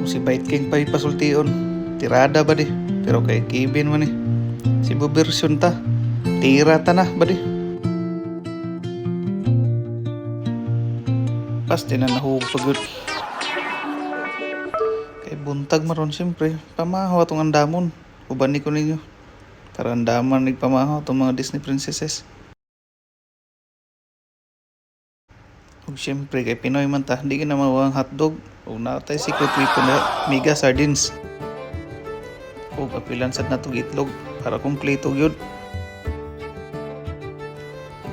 Si Bite King pa ipasultion. Tirada ba di? Pero kay Kevin man eh. Si version ta. Tira ta na ba di? Pas din na nahug pagod. Kay buntag maron siyempre. Pamahaw atong andamon. Uban ni ko ninyo. Para andaman nagpamahaw itong mga Disney princesses. Ug siyempre kay Pinoy man ta, hindi ka na mawang hotdog. O natay secret weapon na mega sardines. O kapilan sad natong itlog para kumpleto yun.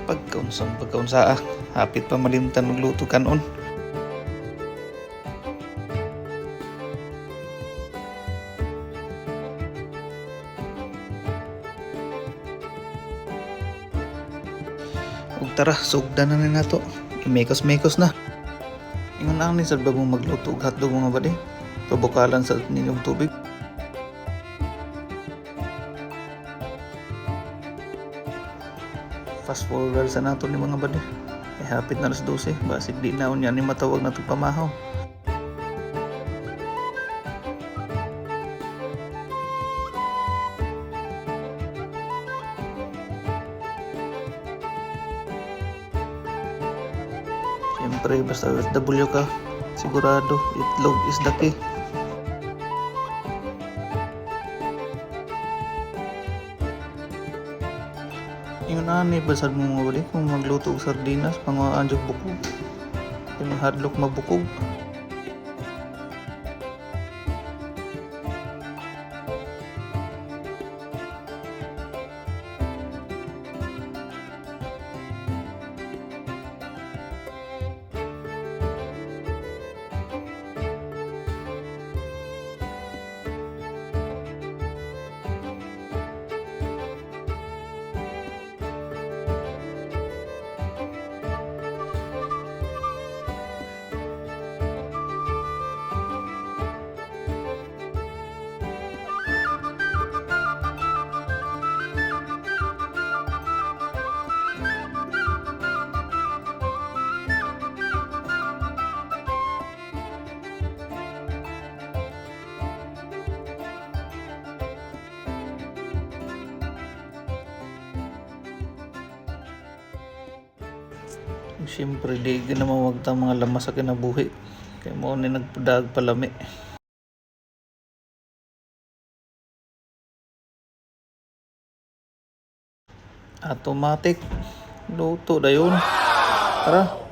Pagkaunsaa, hapit pa malimtan magluto kanon. Ug tara, sugdan na nato. Imekos-mekos na. Ingon ang ni sa bagong magluto og hotdog mga bade. Pabukalan sa ninyong tubig. Fast forward sa nato ni mga bade. Ay hapit na alas 12. Basig di naon yan ni matawag na itong pamahaw. Siyempre, basta OFW ka, sigurado, itlog is the key. Yun na ni, basad mo mga bali, kung magluto og sardinas, mga anjog bukog. Yung hadlok mabukog. Siyempre di na mawagta mga lamas sa kinabuhi. Kaya mo ni nagpadag palami. Automatic. Luto na yun. Tara.